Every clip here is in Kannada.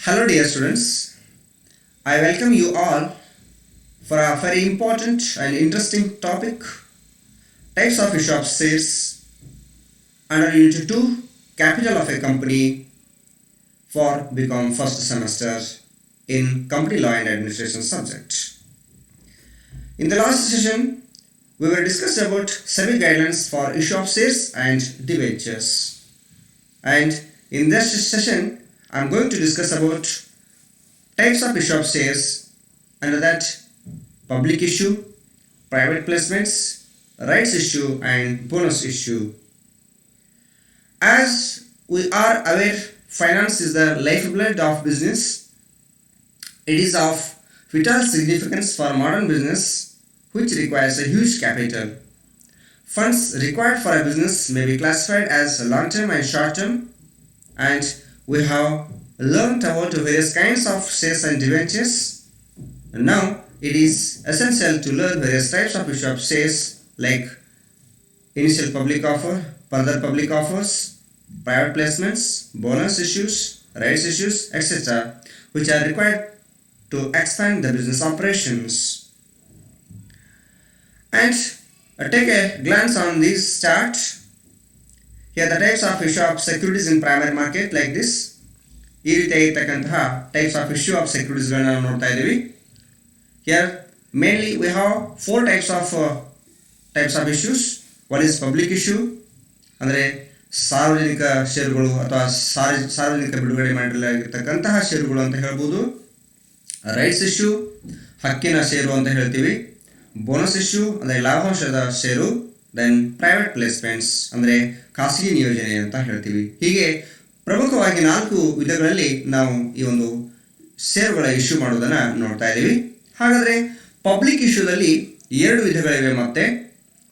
Hello, dear students. I welcome you all for a very important and interesting topic types of issue of shares under Unit 2 Capital of a Company for BCom first semester in Company Law and Administration subject. In the last session, we will discuss about SEBI guidelines for issue of shares and debentures. And in this session, I am going to discuss about types of issue of shares, under that public issue, private placements, rights issue and bonus issue. As we are aware, finance is the lifeblood of business. It is of vital significance for modern business, which requires a huge capital. Funds required for a business may be classified as long-term and short-term, and we have learned about various kinds of shares and debentures. Now it is essential to learn various types of issue of shares like initial public offer, further public offers, private placements, bonus issues, rights issues, etc., which are required to expand the business operations. And take a glance on this chart. Here the types of issue of securities in primary market like this. ಈ ರೀತಿಯಾಗಿರ್ತಕ್ಕಂತಹ ಟೈಪ್ಸ್ ಆಫ್ ಇಶ್ಯೂ ಆಫ್ ಸೆಕ್ಯೂರಿಟೀಸ್ಗಳನ್ನ ನಾವು ನೋಡ್ತಾ ಇದ್ದೀವಿ. Here mainly we have 4 types of issues. One is public issue, ಅಂದರೆ ಸಾರ್ವಜನಿಕ ಷೇರುಗಳು ಅಥವಾ ಸಾರ್ವಜನಿಕ ಬಿಡುಗಡೆ ಮಾಡಲಾಗಿರ್ತಕ್ಕಂತಹ ಷೇರುಗಳು ಅಂತ ಹೇಳ್ಬೋದು. ರೈಟ್ಸ್ ಇಶ್ಯೂ, ಹಕ್ಕಿನ ಷೇರು ಅಂತ ಹೇಳ್ತೀವಿ. ಬೋನಸ್ ಇಶ್ಯೂ ಅಂದರೆ ಲಾಭಾಂಶದ ಷೇರು. ದೆನ್ ಪ್ರೈವೇಟ್ ಪ್ಲೇಸ್ಮೆಂಟ್ಸ್ ಅಂದರೆ ಖಾಸಗಿ ನಿಯೋಜನೆ ಅಂತ ಹೇಳ್ತೀವಿ. ಹೀಗೆ ಪ್ರಮುಖವಾಗಿ 4 ವಿಧಗಳಲ್ಲಿ ನಾವು ಈ ಒಂದು ಷೇರುಗಳ ಇಶ್ಯೂ ಮಾಡೋದನ್ನು ನೋಡ್ತಾ ಇದ್ದೀವಿ. ಹಾಗಾದರೆ ಪಬ್ಲಿಕ್ ಇಶ್ಯೂದಲ್ಲಿ 2 ವಿಧಗಳಿವೆ. ಮತ್ತೆ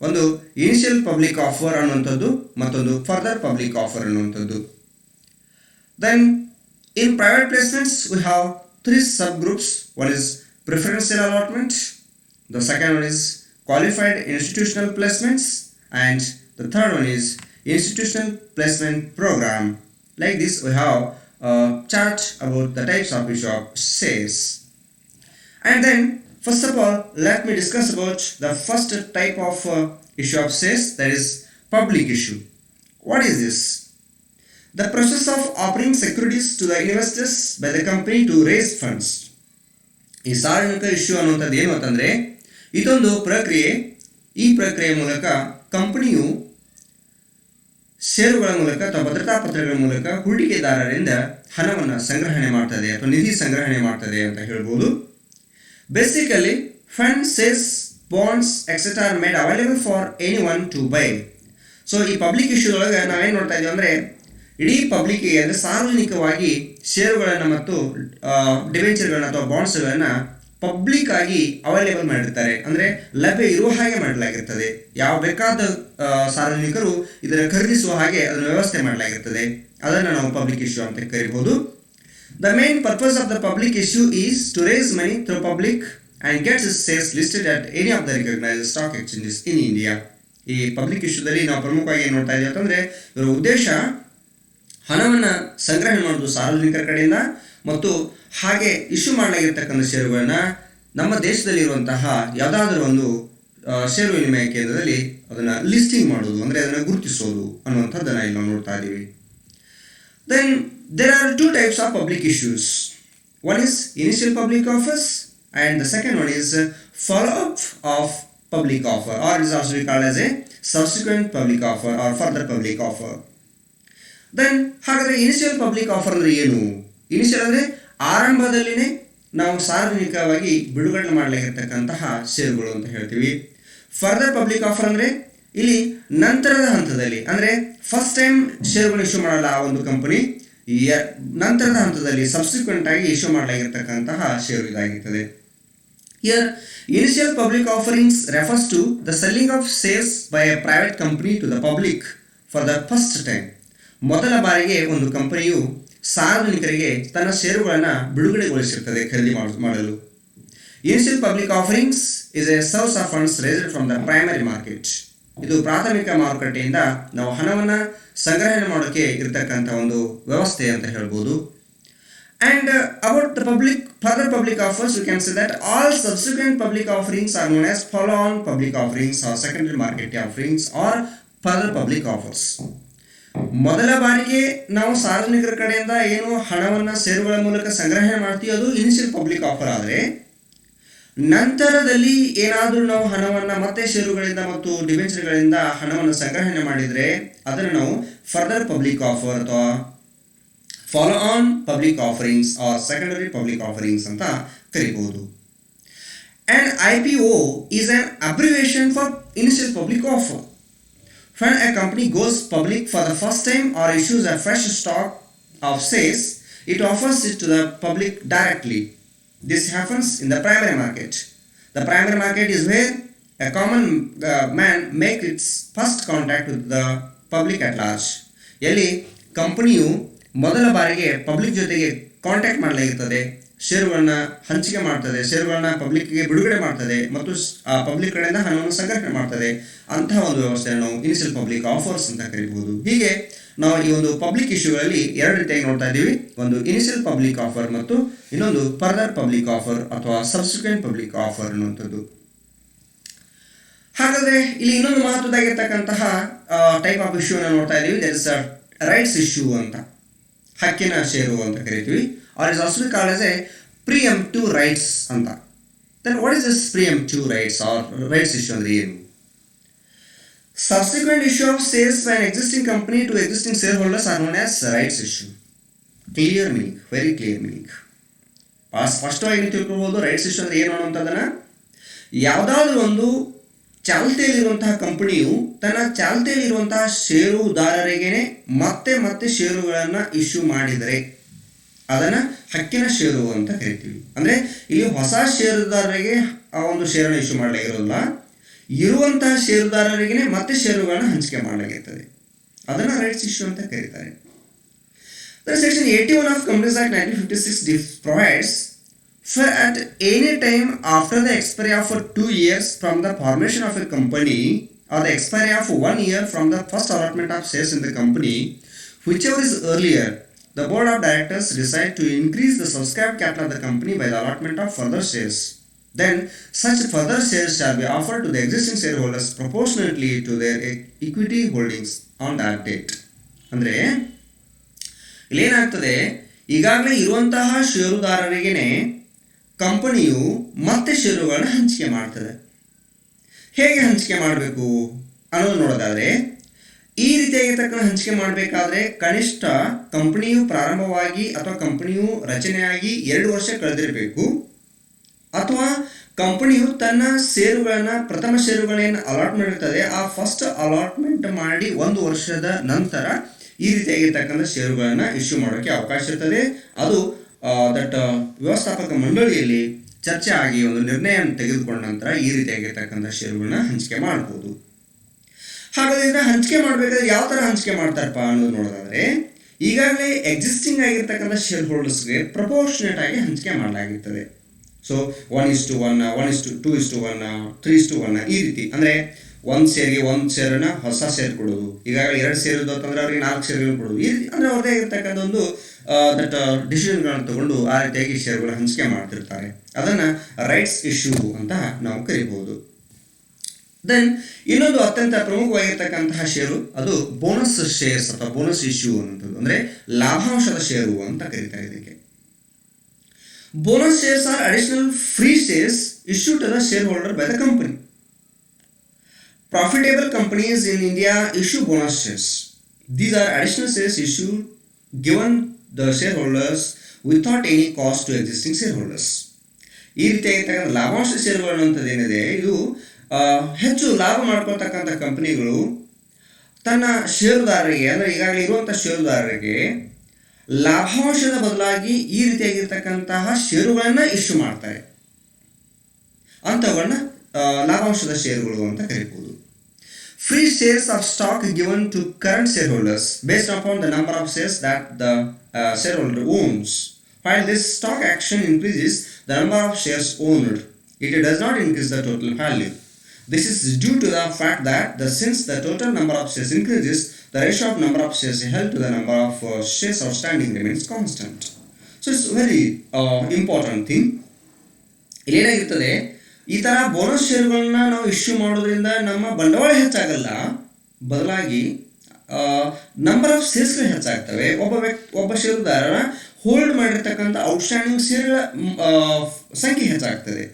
ಒಂದು ಇನಿಷಿಯಲ್ ಪಬ್ಲಿಕ್ ಆಫರ್ ಅನ್ನುವಂಥದ್ದು, ಮತ್ತೊಂದು ಫರ್ದರ್ ಪಬ್ಲಿಕ್ ಆಫರ್ ಅನ್ನುವಂಥದ್ದು. Then in private placements we have 3 sub groups. One is preferential allotment, the second one is qualified institutional placements, and the third one is institutional placement program. Like this we have a chart about the types of issue of shares. And then first of all, let me discuss about the first type of issue of shares, that is public issue. What is this? The process of offering securities to the investors by the company to raise funds. ಈ ಸಾರ್ವಜನಿಕ ಇಶ್ಯೂ ಅನ್ನುವಂಥದ್ದು ಏನು ಅಂತಂದರೆ, ಇದೊಂದು ಪ್ರಕ್ರಿಯೆ. ಈ ಪ್ರಕ್ರಿಯೆಯ ಮೂಲಕ ಕಂಪನಿಯು ಷೇರುಗಳ ಮೂಲಕ ಅಥವಾ ಭದ್ರತಾ ಪತ್ರಗಳ ಮೂಲಕ ಹೂಡಿಕೆದಾರರಿಂದ ಹಣವನ್ನು ಸಂಗ್ರಹಣೆ ಮಾಡ್ತದೆ ಅಥವಾ ನಿಧಿ ಸಂಗ್ರಹಣೆ ಮಾಡ್ತದೆ ಅಂತ ಹೇಳ್ಬೋದು. Basically fund, shares, bonds etcetera are made available for any one to buy. So ಈ ಪಬ್ಲಿಕ್ ಇಶ್ಯೂದೊಳಗೆ ನಾವೇನು ನೋಡ್ತಾ ಇದ್ದೀವಿ ಅಂದರೆ, ಇಡೀ ಪಬ್ಲಿಕ್ಕಿಗೆ ಅಂದರೆ ಸಾರ್ವಜನಿಕವಾಗಿ ಷೇರುಗಳನ್ನು ಮತ್ತು ಡಿಬೆಂಚರ್ಗಳನ್ನು ಅಥವಾ ಬಾಂಡ್ಸ್ಗಳನ್ನು ಪಬ್ಲಿಕ್ ಆಗಿ ಅವೈಲೇಬಲ್ ಮಾಡಿರ್ತಾರೆ, ಅಂದರೆ ಲಭ್ಯ ಇರುವ ಹಾಗೆ ಮಾಡಲಾಗಿರ್ತದೆ. ಯಾವ ಬೇಕಾದ ಸಾರ್ವಜನಿಕರು ಇದನ್ನು ಖರೀದಿಸುವ ಹಾಗೆ ಅದನ್ನು ವ್ಯವಸ್ಥೆ ಮಾಡಲಾಗಿರ್ತದೆ. ಅದನ್ನು ನಾವು ಪಬ್ಲಿಕ್ ಇಶ್ಯೂ ಅಂತ ಕರಿಬಹುದು. The main purpose of the public issue is to raise money through public and gets shares listed at any of the recognised stock exchanges in India. ಈ ಪಬ್ಲಿಕ್ ಇಶ್ಯೂದಲ್ಲಿ ನಾವು ಪ್ರಮುಖವಾಗಿ ಏನು ನೋಡ್ತಾ ಇದ್ದೀವಿ ಅಂತಂದರೆ, ಇವರ ಉದ್ದೇಶ ಹಣವನ್ನು ಸಂಗ್ರಹಣೆ ಮಾಡೋದು ಸಾರ್ವಜನಿಕರ ಕಡೆಯಿಂದ, ಮತ್ತು ಹಾಗೆ ಇಶ್ಯೂ ಮಾಡಲಾಗಿರ್ತಕ್ಕಂಥ ಷೇರುಗಳನ್ನು ನಮ್ಮ ದೇಶದಲ್ಲಿರುವಂತಹ ಯಾವುದಾದ್ರೂ ಒಂದು ಷೇರು ವಿನಿಮಯ ಕೇಂದ್ರದಲ್ಲಿ ಅದನ್ನು ಲಿಸ್ಟಿಂಗ್ ಮಾಡೋದು, ಅಂದರೆ ಅದನ್ನು ಗುರುತಿಸೋದು ಅನ್ನುವಂಥದ್ದನ್ನು ಇಲ್ಲಿ ನಾವು ನೋಡ್ತಾ ಇದ್ದೀವಿ. Then there are 2 types of public issues. One is initial public offers and the second one is follow up of public offer, or is also called as a subsequent public offer or further public offer. Then ಹಾಗಾದರೆ ಇನಿಷಿಯಲ್ ಪಬ್ಲಿಕ್ ಆಫರ್ ಅಂದರೆ ಏನು? ಇನಿಷಿಯಲ್ ಅಂದರೆ ಆರಂಭದಲ್ಲಿನೇ ನಾವು ಸಾರ್ವಜನಿಕವಾಗಿ ಬಿಡುಗಡೆ ಮಾಡಲಾಗಿರ್ತಕ್ಕಂತಹ ಷೇರುಗಳು ಅಂತ ಹೇಳ್ತೀವಿ. ಫರ್ದರ್ ಪಬ್ಲಿಕ್ ಆಫರ್ ಅಂದರೆ ಇಲ್ಲಿ ನಂತರದ ಹಂತದಲ್ಲಿ, ಅಂದರೆ ಫಸ್ಟ್ ಟೈಮ್ ಷೇರುಗಳು ಇಶ್ಯೂ ಮಾಡಲ್ಲ ಆ ಒಂದು ಕಂಪನಿ, ನಂತರದ ಹಂತದಲ್ಲಿ ಸಬ್ಸಿಕ್ವೆಂಟ್ ಆಗಿ ಇಶ್ಯೂ ಮಾಡಲಾಗಿರ್ತಕ್ಕಂತಹ ಷೇರು ಇದಾಗಿರ್ತದೆ. Here initial public offerings refers to the selling of shares by a private company to the public for the first time. ಮೊದಲ ಬಾರಿಗೆ ಒಂದು ಕಂಪನಿಯು ಸಾರ್ವಜನಿಕರಿಗೆ ತನ್ನ ಷೇರುಗಳನ್ನು ಬಿಡುಗಡೆಗೊಳಿಸಿರ್ತದೆ ಖರೀದಿ ಮಾಡಲು. Initial public offerings is A source of funds raised from the primary market. ಇದು ಪ್ರಾಥಮಿಕ ಮಾರುಕಟ್ಟೆಯಿಂದ ನಾವು ಹಣವನ್ನು ಸಂಗ್ರಹಣೆ ಮಾಡೋಕ್ಕೆ ಇರತಕ್ಕಂಥ ಒಂದು ವ್ಯವಸ್ಥೆ ಅಂತ ಹೇಳ್ಬೋದು. And about the further public offers, we can say that all subsequent public offerings are known as follow-on public offerings or secondary market offerings or further public offers. ಮೊದಲ ಬಾರಿಗೆ ನಾವು ಸಾರ್ವಜನಿಕರ ಕಡೆಯಿಂದ ಏನು ಹಣವನ್ನು ಷೇರುಗಳ ಮೂಲಕ ಸಂಗ್ರಹಣೆ ಮಾಡ್ತೀವಿ ಅದು ಇನಿಷಿಯಲ್ ಪಬ್ಲಿಕ್ ಆಫರ್. ಆದರೆ ನಂತರದಲ್ಲಿ ಏನಾದರೂ ನಾವು ಹಣವನ್ನು ಮತ್ತೆ ಷೇರುಗಳಿಂದ ಮತ್ತು ಡಿಬೆಂಚರ್ಗಳಿಂದ ಹಣವನ್ನು ಸಂಗ್ರಹಣೆ ಮಾಡಿದರೆ ಅದನ್ನು ನಾವು ಫರ್ದರ್ ಪಬ್ಲಿಕ್ ಆಫರ್ ಅಥವಾ follow on public offerings or secondary public offerings ಅಂತ ಕರಿಬಹುದು. And IPO is an abbreviation for initial public offer. When a company goes public for the first time or issues a fresh stock of shares, it offers it to the public directly. This happens in the primary market. The primary market is where a common man makes its first contact with the public at large. ಎಲ್ಲಿ ಕಂಪನಿಯು ಮೊದಲ ಬಾರಿಗೆ ಪಬ್ಲಿಕ್ ಜೊತೆಗೆ ಕಾಂಟ್ಯಾಕ್ಟ್ ಮಾಡಲಾಗಿರ್ತದೆ, ಷೇರುಗಳನ್ನ ಹಂಚಿಕೆ ಮಾಡ್ತದೆ, ಷೇರುಗಳನ್ನ ಪಬ್ಲಿಕ್ಗೆ ಬಿಡುಗಡೆ ಮಾಡ್ತದೆ ಮತ್ತು ಆ ಪಬ್ಲಿಕ್ ಕಡೆಯಿಂದ ಹಣವನ್ನು ಸಂಗ್ರಹಣೆ ಮಾಡ್ತದೆ. ಅಂತಹ ಒಂದು ವ್ಯವಸ್ಥೆಯನ್ನು ನಾವು ಇನಿಷಿಯಲ್ ಪಬ್ಲಿಕ್ ಆಫರ್ಸ್ ಅಂತ ಕರಿಬಹುದು. ಹೀಗೆ ನಾವು ಈ ಒಂದು ಪಬ್ಲಿಕ್ ಇಶ್ಯೂಗಳಲ್ಲಿ ಎರಡು ರೀತಿಯಾಗಿ ನೋಡ್ತಾ ಇದ್ದೀವಿ. ಒಂದು ಇನಿಷಿಯಲ್ ಪಬ್ಲಿಕ್ ಆಫರ್ ಮತ್ತು ಇನ್ನೊಂದು ಫರ್ದರ್ ಪಬ್ಲಿಕ್ ಆಫರ್ ಅಥವಾ ಸಬ್ಸಿಕ್ವೆಂಟ್ ಪಬ್ಲಿಕ್ ಆಫರ್ ಅನ್ನುವಂಥದ್ದು. ಹಾಗಾದರೆ ಇಲ್ಲಿ ಇನ್ನೊಂದು ಮಹತ್ವದಾಗಿರ್ತಕ್ಕಂತಹ ಟೈಪ್ ಆಫ್ ಇಶ್ಯೂನ ನೋಡ್ತಾ ಇದ್ದೀವಿ. ದಟ್ ಇಸ್ ರೈಟ್ಸ್ ಇಶ್ಯೂ ಅಂತ, ಹಕ್ಕಿನ ಷೇರು ಅಂತ ಕರಿತೀವಿ. Or is also called as a preemptive rights ಅಂತ. Then what is this preemptive rights or rights issue ಅಂದರೆ ಏನು? Subsequent issue of shares by an existing company to existing shareholders are known as rights issue. Clear meaning, very clear meaning. ಸ್ಪಷ್ಟವಾಗಿ ತಿಳ್ಕೊಳ್ಬೋದು ರೈಟ್ಸ್ ಇಶ್ಯೂ ಅಂದರೆ ಏನು ಅನ್ನೋಂಥದ್ದನ್ನು. ಯಾವುದಾದ್ರೂ ಒಂದು ಚಾಲ್ತಿಯಲ್ಲಿರುವಂತಹ ಕಂಪನಿಯು ತನ್ನ ಚಾಲ್ತಿಯಲ್ಲಿರುವಂತಹ ಷೇರುದಾರರಿಗೆ ಮತ್ತೆ ಮತ್ತೆ ಷೇರುಗಳನ್ನು ಇಶ್ಯೂ ಮಾಡಿದರೆ ಅದನ್ನು ಹಕ್ಕಿನ ಷೇರು ಅಂತ ಕರಿತೀವಿ. ಅಂದರೆ ಇಲ್ಲಿ ಹೊಸ ಷೇರುದಾರರಿಗೆ ಆ ಒಂದು ಷೇರನ್ನು ಇಶ್ಯೂ ಮಾಡಲಾಗಿರೋಲ್ಲ, ಇರುವಂತಹ ಷೇರುದಾರರಿಗೆ ಮತ್ತೆ ಷೇರುಗಳನ್ನ ಹಂಚಿಕೆ ಮಾಡಲಾಗಿರ್ತದೆ. ಅದನ್ನು ರೈಟ್ಸ್ ಇಶ್ಯೂ ಅಂತ ಕರೀತಾರೆ. Section 81 of companies act 1956 provides for at any time after the expiry of 2 years from the formation of a company or the expiry of 1 year from the first allotment of shares in the company, whichever is earlier, the board of directors decide to increase the subscribed capital of the company by the allotment of further shares. Then such further shares shall be offered to the existing shareholders proportionately to their equity holdings on that date. ಅಂದರೆ ಇಲ್ಲೇನಾಗ್ತದೆ, ಈಗಾಗಲೇ ಇರುವಂತಹ ಷೇರುದಾರರಿಗೇ ಕಂಪನಿಯು ಮತ್ತೆ ಷೇರುಗಳನ್ನ ಹಂಚಿಕೆ ಮಾಡ್ತದೆ. ಹೇಗೆ ಹಂಚಿಕೆ ಮಾಡಬೇಕು ಅನ್ನೋದು ನೋಡೋದಾದರೆ, ಈ ರೀತಿಯಾಗಿರ್ತಕ್ಕಂಥ ಹಂಚಿಕೆ ಮಾಡಬೇಕಾದ್ರೆ ಕನಿಷ್ಠ ಕಂಪನಿಯು ಪ್ರಾರಂಭವಾಗಿ ಅಥವಾ ಕಂಪನಿಯು ರಚನೆಯಾಗಿ 2 ವರ್ಷ ಕಳೆದಿರಬೇಕು, ಅಥವಾ ಕಂಪನಿಯು ತನ್ನ ಷೇರುಗಳನ್ನು ಪ್ರಥಮ ಷೇರುಗಳೇನು ಅಲಾಟ್ಮೆಂಟ್ ಇರ್ತದೆ ಆ ಫಸ್ಟ್ ಅಲಾಟ್ಮೆಂಟ್ ಮಾಡಿ 1 ವರ್ಷದ ನಂತರ ಈ ರೀತಿಯಾಗಿರ್ತಕ್ಕಂಥ ಷೇರುಗಳನ್ನು ಇಶ್ಯೂ ಮಾಡೋಕ್ಕೆ ಅವಕಾಶ ಇರ್ತದೆ. ಅದು ದಟ್ ವ್ಯವಸ್ಥಾಪಕ ಮಂಡಳಿಯಲ್ಲಿ ಚರ್ಚೆ ಆಗಿ ಒಂದು ನಿರ್ಣಯವನ್ನು ತೆಗೆದುಕೊಂಡ ನಂತರ ಈ ರೀತಿಯಾಗಿರ್ತಕ್ಕಂಥ ಷೇರುಗಳನ್ನ ಹಂಚಿಕೆ ಮಾಡ್ಬೋದು. ಹಾಗಾದರೆ ಇದನ್ನ ಹಂಚಿಕೆ ಮಾಡಬೇಕಾದ್ರೆ ಯಾವ ಥರ ಹಂಚಿಕೆ ಮಾಡ್ತಾರಪ್ಪ ಅನ್ನೋದು ನೋಡೋದಾದರೆ, ಈಗಾಗಲೇ ಎಕ್ಸಿಸ್ಟಿಂಗ್ ಆಗಿರ್ತಕ್ಕಂಥ ಶೇರ್ ಹೋಲ್ಡರ್ಸ್ಗೆ ಪ್ರಪೋರ್ಷನೇಟ್ ಆಗಿ ಹಂಚಿಕೆ ಮಾಡಲಾಗಿರ್ತದೆ. ಸೊ 1:1, 1:2:1, 3:1 ಈ ರೀತಿ. ಅಂದರೆ 1 ಶೇರಿಗೆ 1 ಶೇರನ್ನು ಹೊಸ ಶೇರ್ ಕೊಡೋದು, ಈಗಾಗಲೇ 2 ಶೇರ್ ಇದ್ದು ಅಂತಂದರೆ ಅವ್ರಿಗೆ 4 ಶೇರ್ಗಳನ್ನು ಕೊಡೋದು, ಈ ರೀತಿ. ಅಂದರೆ ಅವ್ರದ್ದೇ ಆಗಿರ್ತಕ್ಕಂಥ ಒಂದು ದಟ್ ಡಿಸಿಷನ್ಗಳನ್ನು ತಗೊಂಡು ಆ ರೀತಿಯಾಗಿ ಶೇರ್ಗಳ ಹಂಚಿಕೆ ಮಾಡ್ತಿರ್ತಾರೆ. ಅದನ್ನು ರೈಟ್ಸ್ ಇಶ್ಯೂ ಅಂತ ನಾವು ಕರಿಬಹುದು. ದೆನ್ ಇನ್ನೊಂದು ಅತ್ಯಂತ ಪ್ರಮುಖವಾಗಿರ್ತಕ್ಕಂತಹ ಷೇರು ಅದು ಬೋನಸ್ ಶೇರ್ಸ್ ಅಥವಾ ಬೋನಸ್ ಇಶ್ಯೂ ಅನ್ನೋದು, ಅಂದರೆ ಲಾಭಾಂಶದ ಷೇರು ಅಂತ ಕರೀತಾರೆ ಇದಕ್ಕೆ. Bonus shares are additional free shares issued to the shareholder by the company. Profitable companies in India issue bonus shares. These are additional shares issued given the shareholders without any cost to existing shareholders. ಈ ರೀತಿಯಾಗಿರ್ತಕ್ಕಂಥ ಲಾಭಾಂಶ ಷೇರುಗಳು ಅಂತದೇನಿದೆ, ಇದು ಹೆಚ್ಚು ಲಾಭ ಮಾಡ್ಕೊಳ್ತಕ್ಕಂಥ ಕಂಪನಿಗಳು ತನ್ನ ಷೇರುದಾರರಿಗೆ, ಅಂದರೆ ಈಗಾಗಲೇ ಇರುವಂಥ ಷೇರುದಾರರಿಗೆ ಲಾಭಾಂಶದ ಬದಲಾಗಿ ಈ ರೀತಿಯಾಗಿರ್ತಕ್ಕಂತಹ ಷೇರುಗಳನ್ನು ಇಶ್ಯೂ ಮಾಡ್ತಾರೆ. ಅಂಥವುಗಳನ್ನ ಲಾಭಾಂಶದ ಷೇರುಗಳು ಅಂತ ಕರಿಬಹುದು. Free shares of stock given to current shareholders based upon the number of shares that the shareholder owns. While this stock action increases the number of shares owned, it does not increase the total value. This is due to the fact that since the total number of shares increases, the ratio of number of shares held to the number of shares outstanding remains constant. So it's very important thing. ಇಲ್ಲೇನಾಗಿರ್ತದೆ, ಈ ಥರ ಬೋನಸ್ ಶೇರುಗಳನ್ನ ನಾವು ಇಶ್ಯೂ ಮಾಡೋದ್ರಿಂದ ನಮ್ಮ ಬಂಡವಾಳ ಹೆಚ್ಚಾಗಲ್ಲ, ಬದಲಾಗಿ ನಂಬರ್ ಆಫ್ ಶೇರ್ಸ್ಗಳು ಹೆಚ್ಚಾಗ್ತವೆ. ಒಬ್ಬ ಷೇರುದಾರರ ಹೋಲ್ಡ್ ಮಾಡಿರ್ತಕ್ಕಂಥ ಔಟ್ಸ್ಟ್ಯಾಂಡಿಂಗ್ ಶೇರ್ಗಳ ಸಂಖ್ಯೆ ಹೆಚ್ಚಾಗ್ತದೆ.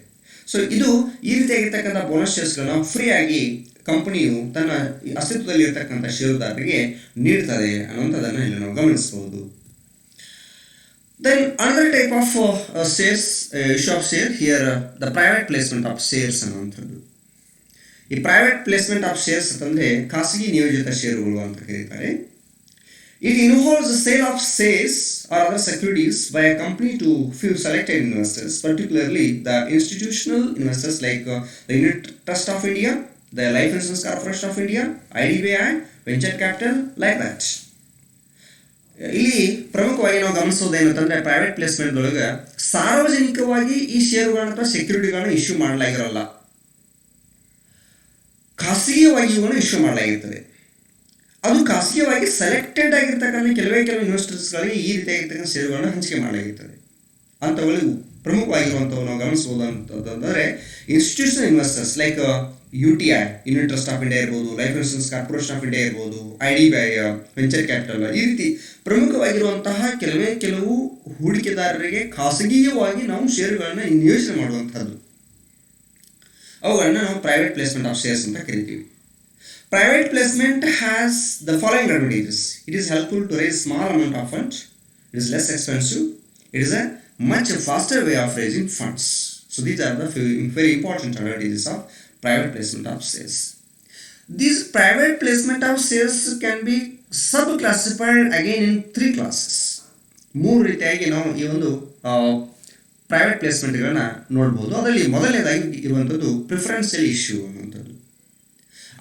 ಸೊ ಇದು ಈ ರೀತಿಯಾಗಿರ್ತಕ್ಕಂಥ ಬೋನಸ್ ಶೇರ್ಸ್ಗಳನ್ನ ಫ್ರೀಯಾಗಿ ಕಂಪನಿಯು ತನ್ನ ಅಸ್ತಿತ್ವದಲ್ಲಿ ಇರತಕ್ಕಂಥ ಷೇರುದಾರರಿಗೆ ನೀಡ್ತದೆ ಅನ್ನುವಂಥದ್ದನ್ನು ಇಲ್ಲಿ ನಾವು ಗಮನಿಸಬಹುದು. Then another type of shares, issue of share here, the private placement of shares ಅನ್ನುವಂಥದ್ದು. ಈ ಪ್ರೈವೇಟ್ ಪ್ಲೇಸ್ಮೆಂಟ್ ಆಫ್ ಶೇರ್ಸ್ ಅಂತಂದರೆ ಖಾಸಗಿ ನಿಯೋಜಿತ ಷೇರುಗಳು ಅಂತ ಕರೀತಾರೆ. It involves the sale of shares or other securities by a company to few selected investors, particularly the institutional investors like the Unit Trust of India, the Life Insurance Corporation of India, IDBI, Venture Capital, like that. ಇಲ್ಲಿ ಪ್ರಮುಖವಾಗಿ ನಾವು ಗಮನಿಸೋದೇನಂತಂದರೆ ಪ್ರೈವೇಟ್ ಪ್ಲೇಸ್ಮೆಂಟ್ದೊಳಗೆ ಸಾರ್ವಜನಿಕವಾಗಿ ಈ ಷೇರುಗಳನ್ನ ಅಥವಾ ಸೆಕ್ಯೂರಿಟಿಗಳನ್ನ ಇಶ್ಯೂ ಮಾಡಲಾಗಿರೋಲ್ಲ, ಖಾಸಗಿಯಾಗಿ ಇವುಗಳನ್ನು ಇಶ್ಯೂ ಮಾಡಲಾಗಿರ್ತದೆ. ಅದು ಖಾಸಗಿಯಾಗಿ ಸೆಲೆಕ್ಟೆಡ್ ಆಗಿರ್ತಕ್ಕಂಥ ಕೆಲವೇ ಇನ್ವೆಸ್ಟರ್ಸ್ಗಳಿಗೆ ಈ ರೀತಿಯಾಗಿರ್ತಕ್ಕಂಥ ಷೇರುಗಳನ್ನ ಹಂಚಿಕೆ ಮಾಡಲಾಗಿರ್ತದೆ. ಅಂಥವುಗಳು ಪ್ರಮುಖವಾಗಿರುವಂಥವು ನಾವು ಗಮನಿಸ್ಬೋದು ಅಂತಂದರೆ institutional investors like UTI, unit trust of India ಇರ್ಬೋದು, life insurance corporation of India ಇರ್ಬೋದು, IDBI, ವೆಂಚರ್ ಕ್ಯಾಪಿಟಲ್, ಈ ರೀತಿ ಪ್ರಮುಖವಾಗಿರುವಂತಹ ಕೆಲವು ಹೂಡಿಕೆದಾರರಿಗೆ ಖಾಸಗೀಯವಾಗಿ ನಾವು ಷೇರುಗಳನ್ನ ನಿಯೋಜನೆ ಮಾಡುವಂಥದ್ದು, ಅವುಗಳನ್ನ ನಾವು ಪ್ರೈವೇಟ್ ಪ್ಲೇಸ್ಮೆಂಟ್ ಆಫ್ ಶೇರ್ಸ್ ಅಂತ ಕರಿತೀವಿ. Private placement has the following advantages. It is helpful to raise small amount of funds. It is less expensive. It is a much faster way of raising funds. So these are the very important advantages of private placement of shares. These private placement of shares can be sub-classified again in 3 classes. 3 ರೀತಿಯಾಗಿ ನಾವು ಈ ಒಂದು ಪ್ರೈವೇಟ್ ಪ್ಲೇಸ್ಮೆಂಟ್ಗಳನ್ನ ನೋಡ್ಬೋದು. ಅದರಲ್ಲಿ ಮೊದಲನೇದಾಗಿ ಇರುವಂಥದ್ದು ಪ್ರಿಫರೆನ್ಷಿಯಲ್ ಇಶ್ಯೂ ಅನ್ನುವಂಥದ್ದು,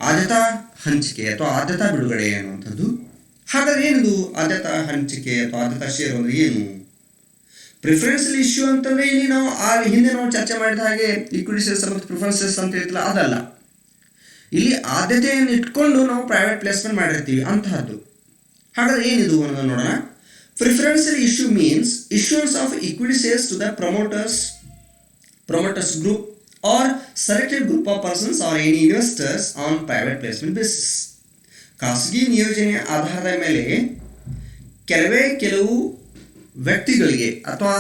ಆದ್ಯತಾ ಹಂಚಿಕೆ ಅಥವಾ ಆದ್ಯತಾ ಬಿಡುಗಡೆ ಅನ್ನುವಂಥದ್ದು. ಹಾಗಾದ್ರೆ ಏನಿದು ಆದ್ಯತಾ ಹಂಚಿಕೆ ಅಥವಾ ಆದ್ಯತಾ ಷೇರು ಅಂದರೆ ಏನು? ಪ್ರಿಫರೆನ್ಷಿಯಲ್ ಇಶ್ಯೂ ಅಂತಂದರೆ ಇಲ್ಲಿ ನಾವು ಹಿಂದೆ ನಾವು ಚರ್ಚೆ ಮಾಡಿದ ಹಾಗೆ ಈಕ್ವಿಟಿ ಶೇರ್ಸ್ ಮತ್ತು ಪ್ರಿಫರೆನ್ಸ್ ಶೇರ್ಸ್ ಅಂತ ಇರ್ತಲ್ಲ, ಅದಲ್ಲ. ಇಲ್ಲಿ ಆದ್ಯತೆಯನ್ನು ಇಟ್ಕೊಂಡು ನಾವು ಪ್ರೈವೇಟ್ ಪ್ಲೇಸ್ಮೆಂಟ್ ಮಾಡಿರ್ತೀವಿ ಅಂತಹದ್ದು. ಹಾಗಾದ್ರೆ ಏನಿದು ಅನ್ನೋದನ್ನು ನೋಡೋಣ. Preferential issue means issuance of equity shares to the promoters group or selected group of persons or any investors on private placement basis. ಖಾಸಗಿ ನಿಯೋಜನೆಯ ಆಧಾರದ ಮೇಲೆ ಕೆಲವು ವ್ಯಕ್ತಿಗಳಿಗೆ ಅಥವಾ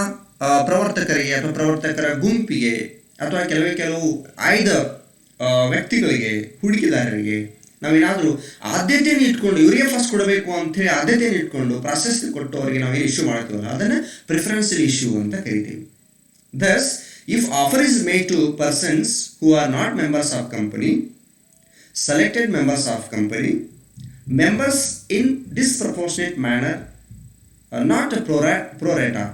ಪ್ರವರ್ತಕರಿಗೆ ಅಥವಾ ಪ್ರವರ್ತಕರ ಗುಂಪಿಗೆ ಅಥವಾ ಕೆಲವು ಆಯ್ದ ವ್ಯಕ್ತಿಗಳಿಗೆ, ಹೂಡಿಕೆದಾರರಿಗೆ ನಾವೇನಾದರೂ ಆದ್ಯತೆಯನ್ನು ಇಟ್ಕೊಂಡು ಇವರಿಗೆ ಫಸ್ಟ್ ಕೊಡಬೇಕು ಅಂಥೇಳಿ ಆದ್ಯತೆಯನ್ನು ಇಟ್ಕೊಂಡು ಪ್ರಾಶಸ್ತ್ಯ ಕೊಟ್ಟು ಅವರಿಗೆ ನಾವೇನು ಇಶ್ಯೂ ಮಾಡ್ತೀವಲ್ಲ ಅದನ್ನು ಪ್ರಿಫರೆನ್ಷಿಯಲ್ ಇಶ್ಯೂ ಅಂತ ಕರಿತೀವಿ. Thus, if offer is made to persons who are not members of company, selected members of company, members in disproportionate manner, not a pro rata,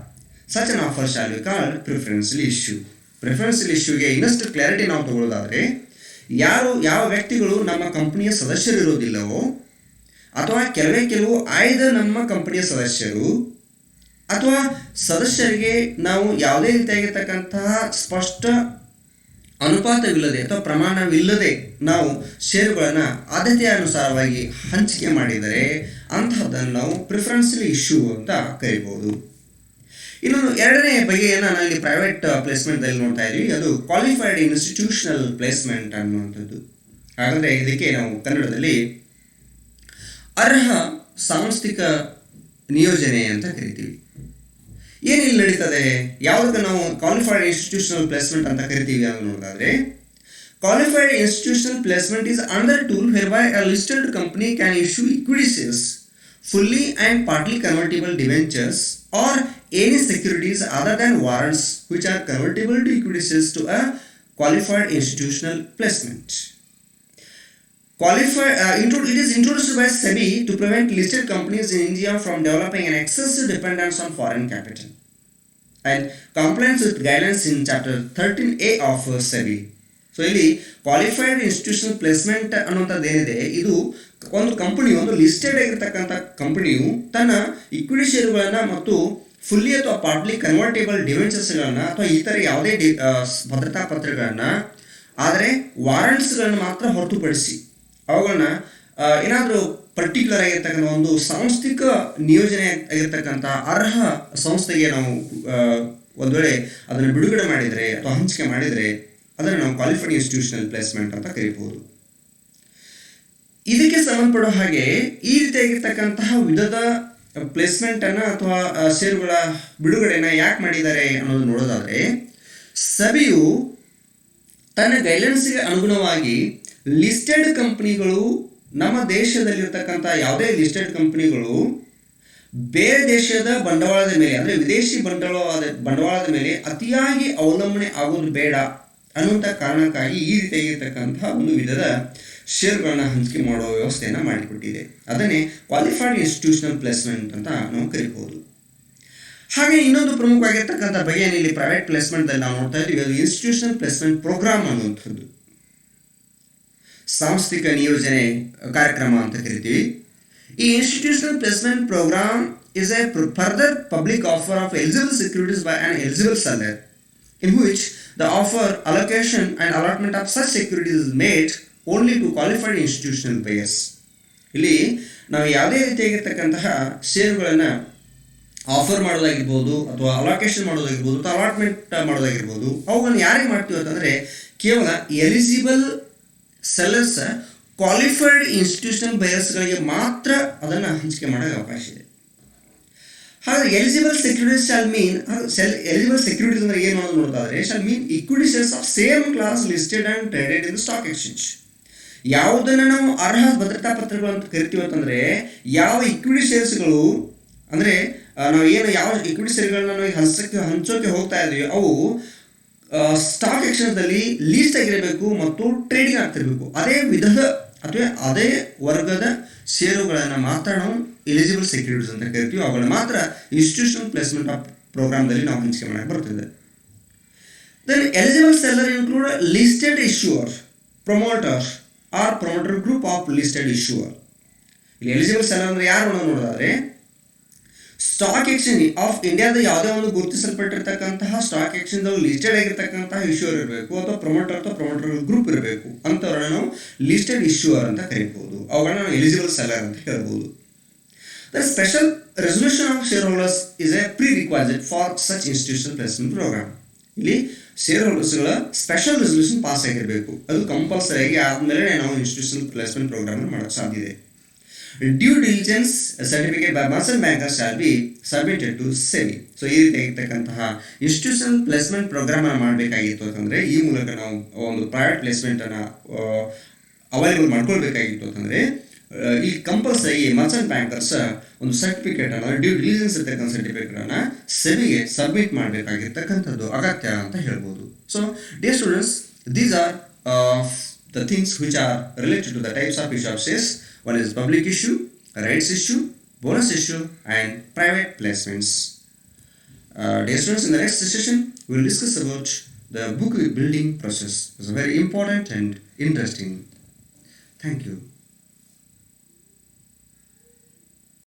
such an offer shall be called preferential issue. Preferential ಇಶ್ಯೂಗೆ ಇನ್ನಷ್ಟು ಕ್ಲಾರಿಟಿ ನಾವು ತಗೊಳ್ಳೋದಾದರೆ, ಯಾವ ವ್ಯಕ್ತಿಗಳು ನಮ್ಮ ಕಂಪನಿಯ ಸದಸ್ಯರಿರೋದಿಲ್ಲವೋ ಅಥವಾ ಕೆಲವು ಆಯ್ದ ನಮ್ಮ ಕಂಪನಿಯ ಸದಸ್ಯರು ಅಥವಾ ಸದಸ್ಯರಿಗೆ ನಾವು ಯಾವುದೇ ರೀತಿಯಾಗಿರ್ತಕ್ಕಂತಹ ಸ್ಪಷ್ಟ ಅನುಪಾತವಿಲ್ಲದೆ ಅಥವಾ ಪ್ರಮಾಣವಿಲ್ಲದೆ ನಾವು ಷೇರುಗಳನ್ನು ಆದ್ಯತೆಯ ಅನುಸಾರವಾಗಿ ಹಂಚಿಕೆ ಮಾಡಿದರೆ ಅಂತಹದ್ದನ್ನು ನಾವು ಪ್ರಿಫರೆನ್ಷಿಯಲ್ ಇಶ್ಯೂ ಅಂತ ಕರಿಬೋದು. ಇನ್ನೊಂದು ಎರಡನೇ ಬಗೆಯನ್ನು ನಾವಿಲ್ಲಿ ಪ್ರೈವೇಟ್ ಪ್ಲೇಸ್ಮೆಂಟ್ದಲ್ಲಿ ನೋಡ್ತಾ ಇದ್ದೀವಿ, ಅದು ಕ್ವಾಲಿಫೈಡ್ ಇನ್ಸ್ಟಿಟ್ಯೂಷನಲ್ ಪ್ಲೇಸ್ಮೆಂಟ್ ಅನ್ನುವಂಥದ್ದು. ಹಾಗಾದರೆ ಇದಕ್ಕೆ ನಾವು ಕನ್ನಡದಲ್ಲಿ ಅರ್ಹ ಸಾಂಸ್ಥಿಕ ನಿಯೋಜನೆ ಅಂತ ಕರಿತೀವಿ. ಏನಿಲ್ಲಿ ನಡೀತದೆ, ಯಾವುದಕ್ಕೆ ನಾವು ಕ್ವಾಲಿಫೈಡ್ ಇನ್ಸ್ಟಿಟ್ಯೂಷನಲ್ ಪ್ಲೇಸ್ಮೆಂಟ್ ಅಂತ ಕರಿತೀವಿ ಅಂತ ನೋಡೋದಾದರೆ, qualified institutional placement is another tool whereby a listed company can issue equity shares, fully and partly convertible debentures or any securities other than warrants which are convertible to equity shares to a qualified institutional placement. It is introduced by SEBI to prevent listed companies in India from developing an excessive dependence on foreign capital and compliance with guidelines in chapter 13A of SEBI. So ಇಲ್ಲಿ ಕ್ವಾಲಿಫೈಡ್ ಇನ್ಸ್ಟಿಟ್ಯೂಷನಲ್ ಪ್ಲೇಸ್ಮೆಂಟ್ ಅನ್ನುವಂಥದ್ದು ಏನಿದೆ, ಇದು ಒಂದು ಕಂಪನಿಯು, ಒಂದು ಲಿಸ್ಟೆಡ್ ಆಗಿರ್ತಕ್ಕಂಥ ಕಂಪನಿಯು ತನ್ನ ಇಕ್ವಿಟಿ ಷೇರುಗಳನ್ನು ಮತ್ತು ಫುಲ್ಲಿ ಅಥವಾ ಪಾರ್ಟ್ಲಿ ಕನ್ವರ್ಟೇಬಲ್ ಡಿವೆಂಚರ್ಸ್ಗಳನ್ನು ಅಥವಾ ಇತರ ಯಾವುದೇ ಭದ್ರತಾ ಪತ್ರಗಳನ್ನು, ಆದರೆ ವಾರಂಟ್ಸ್ಗಳನ್ನು ಮಾತ್ರ ಹೊರತುಪಡಿಸಿ ಅವುಗಳನ್ನ ಏನಾದರೂ ಪರ್ಟಿಕ್ಯುಲರ್ ಆಗಿರ್ತಕ್ಕಂಥ ಒಂದು ಸಾಂಸ್ಥಿಕ ನಿಯೋಜನೆ ಆಗಿರ್ತಕ್ಕಂಥ ಅರ್ಹ ಸಂಸ್ಥೆಗೆ ನಾವು ಒಂದು ವೇಳೆ ಅದನ್ನು ಬಿಡುಗಡೆ ಮಾಡಿದರೆ ಅಥವಾ ಹಂಚಿಕೆ ಮಾಡಿದರೆ ಅದನ್ನು ನಾವು ಕ್ವಾಲಿಫೈಡ್ ಇನ್ಸ್ಟಿಟ್ಯೂಷನಲ್ ಪ್ಲೇಸ್ಮೆಂಟ್ ಅಂತ ಕರೀಬಹುದು. ಇದಕ್ಕೆ ಸಂಬಂಧಪಡೋ ಹಾಗೆ ಈ ರೀತಿಯಾಗಿರ್ತಕ್ಕಂತಹ ವಿಧದ ಪ್ಲೇಸ್ಮೆಂಟನ್ನು ಅಥವಾ ಷೇರುಗಳ ಬಿಡುಗಡೆನ ಯಾಕೆ ಮಾಡಿದ್ದಾರೆ ಅನ್ನೋದು ನೋಡೋದಾದರೆ, ಸಭೆಯು ತನ್ನ ಗೈಡ್ಲೈನ್ಸ್ಗೆ ಅನುಗುಣವಾಗಿ ಲಿಸ್ಟೆಡ್ ಕಂಪ್ನಿಗಳು, ನಮ್ಮ ದೇಶದಲ್ಲಿರ್ತಕ್ಕಂಥ ಯಾವುದೇ ಲಿಸ್ಟೆಡ್ ಕಂಪ್ನಿಗಳು ಬೇರೆ ದೇಶದ ಬಂಡವಾಳದ ಮೇಲೆ ಅಂದರೆ ವಿದೇಶಿ ಬಂಡವಾಳದ ಮೇಲೆ ಅತಿಯಾಗಿ ಅವಲಂಬನೆ ಆಗೋದು ಬೇಡ ಅನ್ನುವಂಥ ಕಾರಣಕ್ಕಾಗಿ ಈ ರೀತಿಯಾಗಿರ್ತಕ್ಕಂತಹ ಒಂದು ವಿಧದ ಷೇರುಗಳನ್ನ ಹಂಚಿಕೆ ಮಾಡುವ ವ್ಯವಸ್ಥೆಯನ್ನು ಮಾಡಿಕೊಟ್ಟಿದೆ. ಅದನ್ನೇ ಕ್ವಾಲಿಫೈಡ್ ಇನ್ಸ್ಟಿಟ್ಯೂಷನಲ್ ಪ್ಲೇಸ್ಮೆಂಟ್ ಅಂತ ನಾವು ಕರಿಬಹುದು. ಹಾಗೆ ಇನ್ನೊಂದು ಪ್ರಮುಖವಾಗಿರ್ತಕ್ಕಂಥ ಬಗೆಯನ್ನು ಇಲ್ಲಿ ಪ್ರೈವೇಟ್ ಪ್ಲೇಸ್ಮೆಂಟ್ದಲ್ಲಿ ನಾವು ನೋಡ್ತಾ ಇದ್ದೀವಿ, ಅದು ಇನ್ಸ್ಟಿಟ್ಯೂಷನಲ್ ಪ್ಲೇಸ್ಮೆಂಟ್ ಪ್ರೋಗ್ರಾಮ್ ಅನ್ನುವಂಥದ್ದು, ಸಾಂಸ್ಥಿಕ ನಿಯೋಜನೆ ಕಾರ್ಯಕ್ರಮ ಅಂತ ಕರಿತೀವಿ. ಈ institutional placement programme is a further public offer of eligible securities by an eligible seller in which the offer, allocation and allotment of such securities is made only to qualified institutional buyers. ಇಲ್ಲಿ ನಾವು ಯಾವುದೇ ರೀತಿಯಾಗಿರ್ತಕ್ಕಂತಹ ಷೇರುಗಳನ್ನು ಆಫರ್ ಮಾಡೋದಾಗಿರ್ಬೋದು ಅಥವಾ ಅಲೋಕೇಶನ್ ಮಾಡೋದಾಗಿರ್ಬೋದು ಅಥವಾ ಅಲಾಟ್ಮೆಂಟ್ ಮಾಡೋದಾಗಿರ್ಬೋದು, ಅವುಗಳನ್ನು ಯಾರಿಗೆ ಮಾಡ್ತೀವಿ ಅಂತಂದರೆ ಕೇವಲ ಎಲಿಜಿಬಲ್ ಸೆಲ್ಲರ್ಸ್, ಕ್ವಾಲಿಫೈಡ್ ಇನ್ಸ್ಟಿಟ್ಯೂಷನಲ್ ಬಯರ್ಸ್ಗಳಿಗೆ ಮಾತ್ರ ಅದನ್ನು ಹಂಚಿಕೆ ಮಾಡೋಕ್ಕೆ ಅವಕಾಶ ಇದೆ. ಹಾಗಾದ್ರೆ eligible securities shall mean, eligible securities ಅಂದರೆ ಏನು ಅನ್ನೋದು ನೋಡ್ತಾದ್ರೆ, shall mean equity shares of same class listed and traded in stock exchange. ಯಾವುದನ್ನು ನಾವು ಅರ್ಹ ಭದ್ರತಾ ಪತ್ರಗಳು ಅಂತ ಕರಿತೀವಿ ಅಂತಂದರೆ, ಯಾವ ಇಕ್ವಿಟಿ ಶೇರ್ಸ್ಗಳು ಅಂದರೆ ನಾವು ಯಾವ ಇಕ್ವಿಟಿ ಶೇರ್ಗಳನ್ನ ನಾವು ಹಂಚೋಕೆ ಹೋಗ್ತಾ ಇದ್ದೀವಿ ಅವು ಸ್ಟಾಕ್ ಎಕ್ಸ್ಚೇಂಜ್ದಲ್ಲಿ ಲೀಸ್ಟ್ ಆಗಿರಬೇಕು ಮತ್ತು ಟ್ರೇಡಿಂಗ್ ಆಗ್ತಿರಬೇಕು. ಅದೇ ವಿಧದ ಅಥವಾ ಅದೇ ವರ್ಗದ ಷೇರುಗಳನ್ನು ಮಾತ್ರ ನಾವು ಎಲಿಜಿಬಲ್ ಸೆಕ್ಯೂರಿಟೀಸ್ ಅಂತ ಕರಿತೀವಿ. ಅವುಗಳನ್ನ ಮಾತ್ರ ಇನ್ಸ್ಟಿಟ್ಯೂಷನಲ್ ಪ್ಲೇಸ್ಮೆಂಟ್ ಆಫ್ ಪ್ರೋಗ್ರಾಮ್ದಲ್ಲಿ ನಾವು ಹಂಚಿಕೆ ಮಾಡಕ್ಕೆ ಬರ್ತದೆ. Then eligible seller include listed issuer, promoter or promoter group of listed issuer. ಇಲ್ಲಿ ಎಲಿಜಿಬಲ್ ಸೆಲ್ಲರ್ ಅಂದರೆ ಯಾರು ನೋಡೋದಾದರೆ, ಸ್ಟಾಕ್ ಎಕ್ಸ್ಚೇಂಜ್ ಆಫ್ ಇಂಡಿಯಾದ ಯಾವುದೇ ಒಂದು ಗುರುತಿಸಲ್ಪಟ್ಟಿರ್ತಕ್ಕಂತಹ ಸ್ಟಾಕ್ ಎಕ್ಸ್ಚೇಂಜ್ ಲಿಸ್ಟೆಡ್ ಆಗಿರ್ತಕ್ಕಂತಹ ಇಶ್ಯೂವರ್ ಇರಬೇಕು ಅಥವಾ ಪ್ರೊಮೋಟರ್ ಗ್ರೂಪ್ ಇರಬೇಕು. ಅಂಥವ್ರನ್ನ ನಾವು ಲಿಸ್ಟೆಡ್ ಇಶ್ಯೂವರ್ ಅಂತ ಕರಿಬಹುದು. ಅವುಗಳನ್ನ ನಾವು ಎಲಿಜಿಬಲ್ ಸೆಲ್ಲರ್ ಅಂತ ಹೇಳ್ಬೋದು. The special resolution of shareholders is a prerequisite for such institutional placement programme. ಇಲ್ಲಿ ಶೇರ್ ಹೋಲ್ಡರ್ಸ್ಗಳ ಸ್ಪೆಷಲ್ ರೆಸಲ್ಯೂಷನ್ ಪಾಸ್ ಆಗಿರಬೇಕು. ಅದು ಕಂಪಲ್ಸರಿಯಾಗಿ ಆದಮೇಲೆ ನಾವು ಇನ್ಸ್ಟಿಟ್ಯೂಷನಲ್ ಪ್ಲೇಸ್ಮೆಂಟ್ ಪ್ರೋಗ್ರಾಮ್ ಮಾಡೋಕ್ಕೆ ಸಾಧ್ಯ ಇದೆ. Due diligence certificate by merchant bankers shall be submitted to SEBI. So ಈ ರೀತಿಯಾಗಿರ್ತಕ್ಕಂತಹ ಇನ್ಸ್ಟಿಟ್ಯೂಷನಲ್ ಪ್ಲೇಸ್ಮೆಂಟ್ ಪ್ರೋಗ್ರಾಮನ್ನು ಮಾಡಬೇಕಾಗಿತ್ತು ಅಂತಂದರೆ, ಈ ಮೂಲಕ ನಾವು ಒಂದು ಪ್ರೈವೇಟ್ ಪ್ಲೇಸ್ಮೆಂಟನ್ನು ಅವೈಲೇಬಲ್ ಮಾಡ್ಕೊಳ್ಬೇಕಾಗಿತ್ತು ಅಂತಂದರೆ, ಈ ಕಂಪಲ್ಸರಿ ಮರ್ಚೆಂಟ್ ಬ್ಯಾಂಕರ್ಸ್ ಒಂದು ಸರ್ಟಿಫಿಕೇಟನ್ನು, ಡ್ಯೂ ಡಿಲಿಜೆನ್ಸ್ ಇರ್ತಕ್ಕಂಥ ಸರ್ಟಿಫಿಕೇಟನ್ನು ಸೆಬಿಗೆ ಸಬ್ಮಿಟ್ ಮಾಡಬೇಕಾಗಿರ್ತಕ್ಕಂಥದ್ದು ಅಗತ್ಯ ಅಂತ ಹೇಳ್ಬೋದು. So dear students, these are the things which are related to the types of issue of shares. One is public issue, rights issue, bonus issue and private placements. Dear students, in the next session we will discuss about the book building process. It's very important and interesting. Thank you.